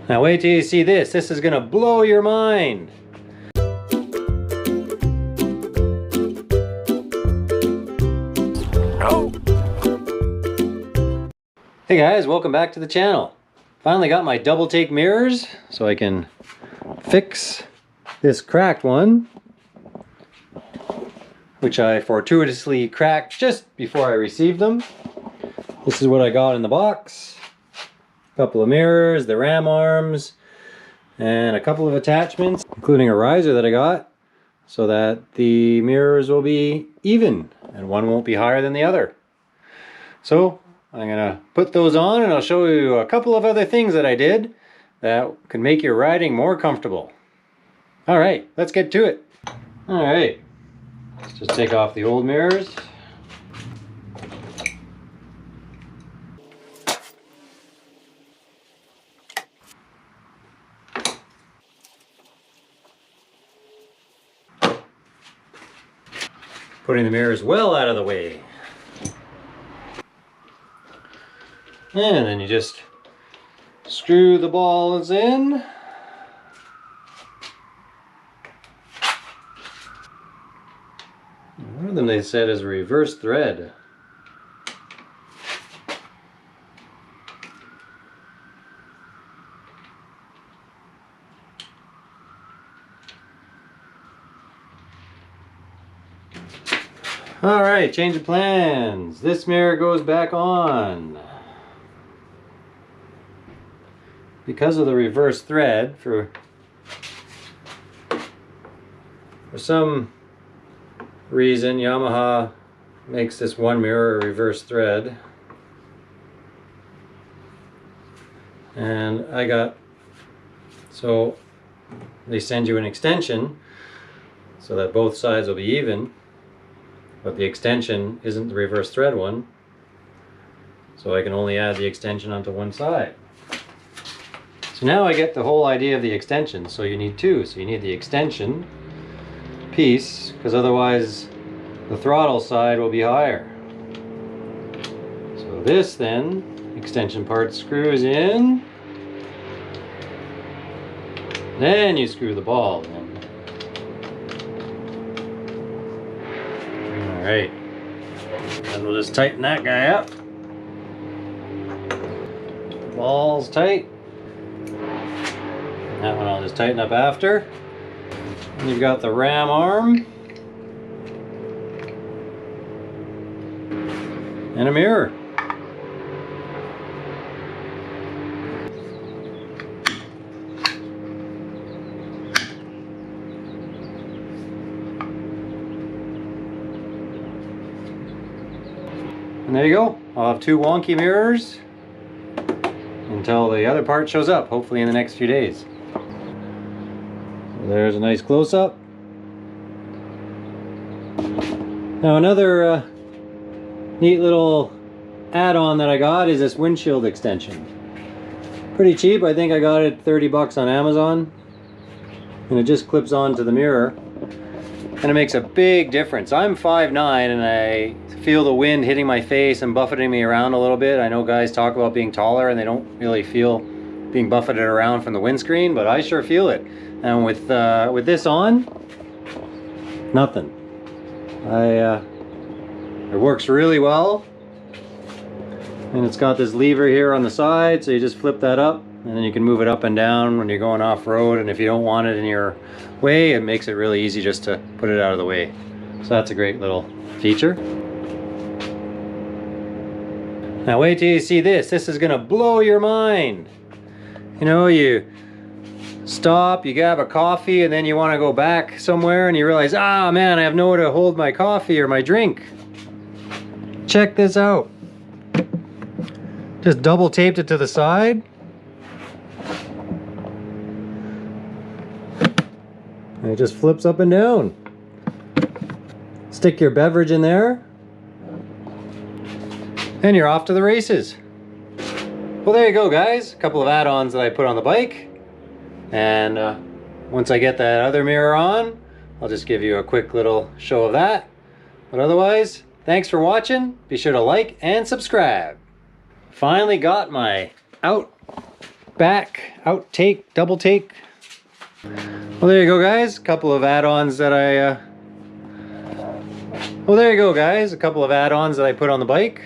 Now wait till you see this. This is gonna blow your mind. Oh. Hey guys, welcome back to the channel. Finally got my double take mirrors so I can fix this cracked one, which I fortuitously cracked just before I received them. This is what I got in the box. A couple of mirrors, the ram arms, and a couple of attachments, including a riser that I got so that the mirrors will be even and one won't be higher than the other. So I'm gonna put those on and I'll show you a couple of other things that I did that can make your riding more comfortable. All right, let's get to it. All right, let's just take off the old mirrors. Putting the mirrors well out of the way. And then you just screw the balls in. One of them they said is a reverse thread. Alright, change of plans. This mirror goes back on. Because of the reverse thread, for some reason Yamaha makes this one mirror a reverse thread. And so they send you an extension so that both sides will be even. But the extension isn't the reverse thread one, so I can only add the extension onto one side. So now I get the whole idea of the extension. So you need two. So you need the extension piece, because otherwise the throttle side will be higher. So this then, extension part screws in, then you screw the ball in. Alright, and we'll just tighten that guy up. Ball's tight. That one I'll just tighten up after. And you've got the ram arm. And a mirror. And there you go. I'll have two wonky mirrors until the other part shows up, hopefully in the next few days. So there's a nice close-up. Now another neat little add-on that I got is this windshield extension. Pretty cheap. I think I got it 30 bucks on Amazon. And it just clips onto the mirror. And it makes a big difference. I'm 5'9" and I feel the wind hitting my face and buffeting me around a little bit. I know guys talk about being taller and they don't really feel being buffeted around from the windscreen, but I sure feel it. And with this on, nothing. It works really well. And it's got this lever here on the side, so you just flip that up and then you can move it up and down when you're going off-road, and if you don't want it in your way, it makes it really easy just to put it out of the way. So that's a great little feature. Now wait till you see this. This is gonna blow your mind. You know, you stop, you grab a coffee, and then you want to go back somewhere and you realize, ah man, I have nowhere to hold my coffee or my drink. Check this out. Just double taped it to the side. And it just flips up and down. Stick your beverage in there. And you're off to the races. Well, there you go, guys. A couple of add-ons that I put on the bike. And once I get that other mirror on, I'll just give you a quick little show of that. But otherwise, thanks for watching. Be sure to like and subscribe. Finally got my out back, out take, double take. Well, there you go, guys. A couple of add-ons that I put on the bike.